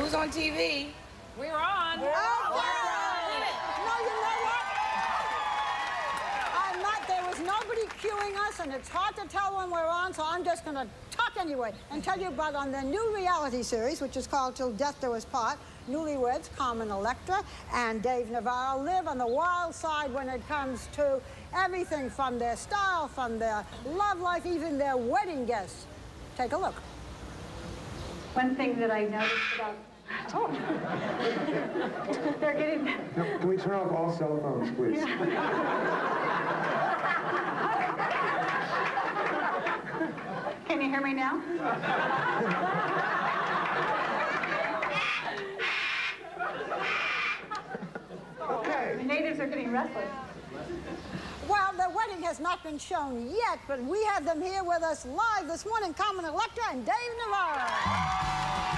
was on TV. We were on. No, you know what? I'm not. There was nobody cueing us, and it's hard to tell when we're on, so I'm just going to talk anyway and tell you about on the new reality series, which is called Till Death Do Us Part. Newlyweds Carmen Electra and Dave Navarro live on the wild side when it comes to everything from their style, from their love life, even their wedding guests. Take a look. One thing that I noticed about... Oh. They're getting... Can we turn off all cell phones, please? Yeah. Can you hear me now? Okay. The natives are getting restless. Well, the wedding has not been shown yet, but we have them here with us live this morning, Carmen Electra and Dave Navarro.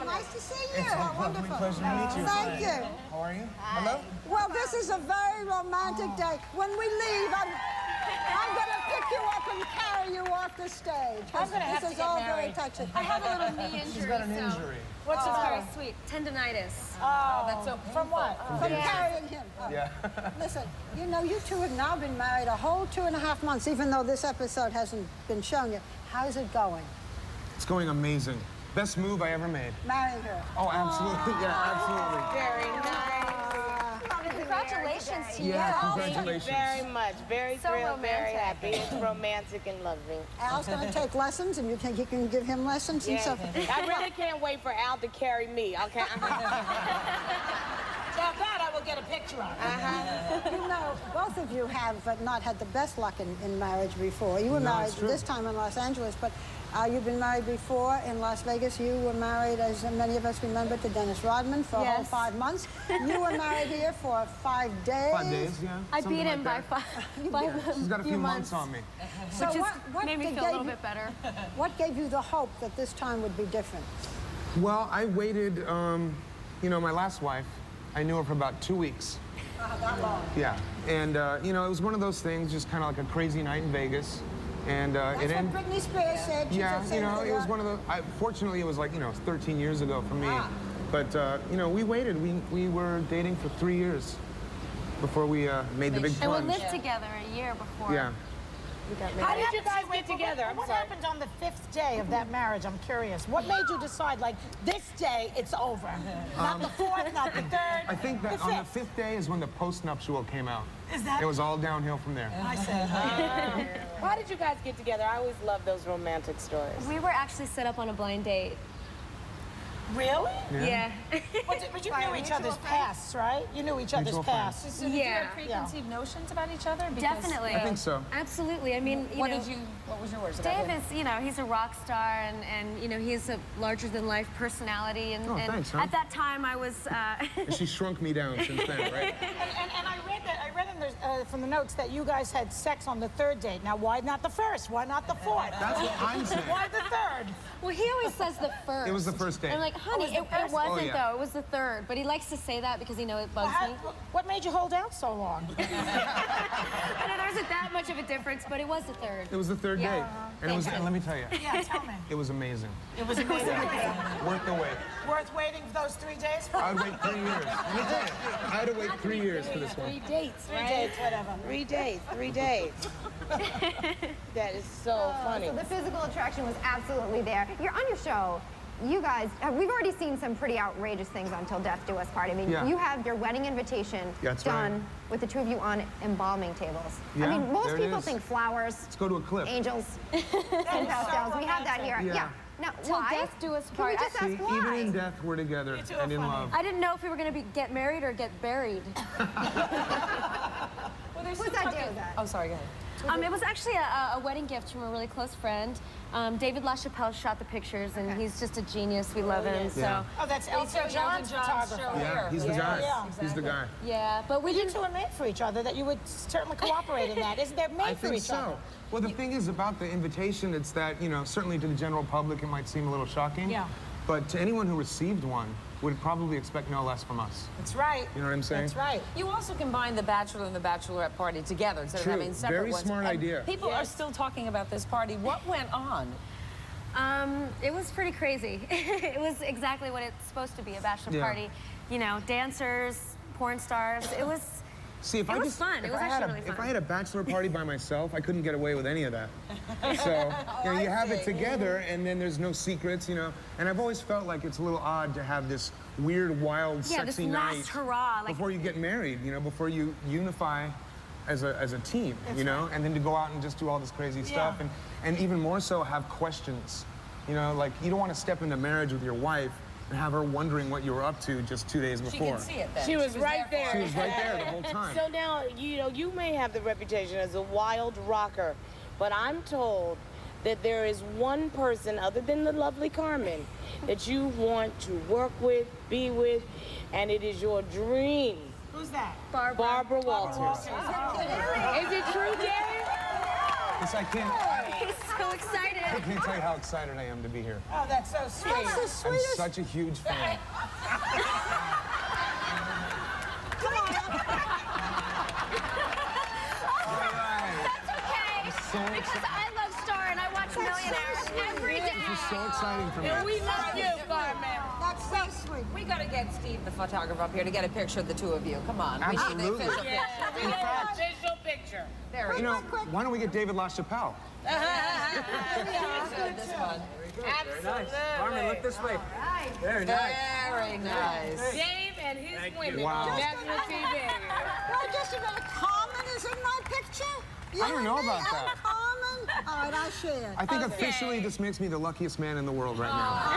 Nice to see you. Wonderful. Pleasure to meet you. Thank you. How are you? Hello? Well, this is a very romantic day. When we leave, I'm going to pick you up and carry you off the stage. I'm going to have to This is get all married. very touching. I have a little knee injury. She's got an injury. What's very sweet? Tendinitis. Oh, that's so painful. From what? From carrying him. Yeah. Listen, you know, you two have now been married a whole 2.5 months, even though this episode hasn't been shown yet. How's it going? It's going amazing. Best move I ever made. Marrying her. Oh, absolutely. Yeah, absolutely. Very nice. Congratulations to you. Yeah, Thank congratulations. you very much. Very So thrilled, very romantic. happy. It's romantic and loving. Al's going to take lessons, and you can give him lessons and Yeah. so I really can't wait for Al to carry me. Okay. Now that I will get a picture of. You know, both of you have not had the best luck in marriage before. You were No, married it's true. this time in Los Angeles, but you've been married before in Las Vegas. You were married, as many of us remember, to Dennis Rodman for a whole Yes. 5 months. You were married here for 5 days. 5 days, yeah. I something beat him like by that. She's got a few months on me. So which is, what made me gave feel a little you- bit better. What gave you the hope that this time would be different? Well, I waited, you know, my last wife, I knew her for about 2 weeks. That long. Yeah. And, you know, it was one of those things, just kind of like a crazy night in Vegas. And That's it what ended. Britney Spears said. She Yeah, said you know, something it was like- one of the. Fortunately, it was like, you know, 13 years ago for me. But you know, we waited. We were dating for 3 years before we made the big And we plunge. lived together a year before. Yeah. How did you guys get together? I'm What sorry. happened on the 5th day of that marriage? I'm curious. What made you decide, like, this day it's over? Not the 4th, not the 3rd. I think that on the 5th day is when the post-nuptial came out. Is that? It was all downhill from there. I said. How did you guys get together? I always love those romantic stories. We were actually set up on a blind date. Really? Yeah. But you knew each other's pasts, right? You knew each other's Mutual friends. pasts. So did you Yeah. have preconceived notions about each other? Because Definitely. I think so. Absolutely. I mean, What was yours about Dave him? is, you know, he's a rock star, and you know, he's a larger-than-life personality. And, Oh, and thanks, huh? at that time, I was. And she shrunk me down since then, right? And I read in from the notes that you guys had sex on the 3rd date. Now, why not the 1st? Why not the 4th? That's what I'm saying. Why the 3rd? Well, he always says the first. It was the first date. I'm like, honey, it wasn't Oh, yeah. though. It was the 3rd. But he likes to say that because, you know, it bugs me. What made you hold out so long? I know there isn't that much of a difference, but it was the 3rd. It was the 3rd Yeah. date. And it was, and let me tell you, Yeah, tell me. it was amazing. It was amazing. Worth the wait. Worth waiting for those 3 days? I would wait 3 years. Let me tell you, I had to wait 3 years for this one. 3 dates, 3 right? dates, whatever. 3 days, 3 days. That is so funny. So the physical attraction was absolutely there. You're on your show. You guys, we've already seen some pretty outrageous things on Till Death Do Us Part. I mean, Yeah. you have your wedding invitation That's done right. with the two of you on embalming tables. Yeah, I mean, most there it people is. think flowers, Let's go to a cliff. angels, and pastels. We have that here. Yeah. No, Till why? death do us Can we part. just ask See, why? even in death, we're together You two are and in funny. love. I didn't know if we were going to get married or get buried. Well, there's What's some that do talk- with that? Oh, sorry, go ahead. It was actually a wedding gift from a really close friend. David LaChapelle shot the pictures, and he's just a genius. We love him. So. Yeah. Oh, that's Elton John's photographer. Yeah, he's the guy. Yeah. He's the guy. Yeah, but we You didn't. two are made for each other, that you would certainly cooperate in that. Isn't there made I for think each so. other? Well, the thing is about the invitation, it's that, you know, certainly to the general public, it might seem a little shocking. Yeah. But to anyone who received one, would probably expect no less from us. That's right. You know what I'm saying? That's right. You also combine the bachelor and the bachelorette party together instead True. of having separate Very ones. smart And idea. People are still talking about this party. What went on? It was pretty crazy. It was exactly what it's supposed to be, a bachelor party. You know, dancers, porn stars. It was. See, if It I was just, fun. It if was I had actually really if fun. I had a bachelor party by myself, I couldn't get away with any of that. So you know, you have it together, and then there's no secrets, you know. And I've always felt like it's a little odd to have this weird, wild, Yeah, this sexy last night hurrah, like- before you get married. You know, before you unify as a team. You know, and then to go out and just do all this crazy stuff, and even more so have questions. You know, like you don't want to step into marriage with your wife and have her wondering what you were up to just 2 days She before. can see it then. She was right there. She was right there the whole time. So now, you know, you may have the reputation as a wild rocker, but I'm told that there is one person other than the lovely Carmen that you want to work with, be with, and it is your dream. Who's that? Barbara Walters. Is it true, Jerry? Yes, I can't. He's so excited. I can't tell you how excited I am to be here. Oh, that's so sweet. That's the I'm sweetest. such a huge fan. Come on. That's okay. So Because I love Star and I watch Millionaires every day. This is so exciting for me. And we love you, Carmen. That's so sweet. We got to get Steve, the photographer, up here to get a picture of the two of you. Come on. Absolutely. We need the official Yeah, picture. we need an official picture. There we You go. know, why don't we get David LaChapelle? This one. Absolutely. Carmen, look this way. Very nice. Very nice. Dave and his women Wow. on national TV. Well, just a minute. Carmen is in my picture? I don't know about that. Carmen? All right, I'll share. I think officially this makes me the luckiest man in the world right now.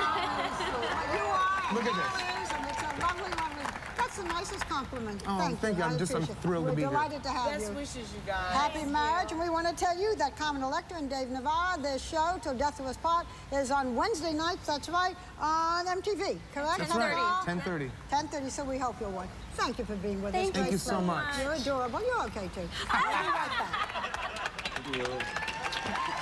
You are. Look at this. Always, and it's a lovely, lovely. That's the nicest compliment. Oh, thank you. I I'm appreciate it. thrilled to be here. We're delighted to have Best you. wishes, you guys. Happy marriage, and we want to tell you that Carmen Electra and Dave Navarro, their show, Till Death Do Us Part, is on Wednesday nights, that's right, on MTV, correct? That's right. 10:30. 10:30, so we hope you'll watch. Thank you for being with us. Thank Thank Great you so friend. much. You're adorable. You're okay, too. I'll be right back.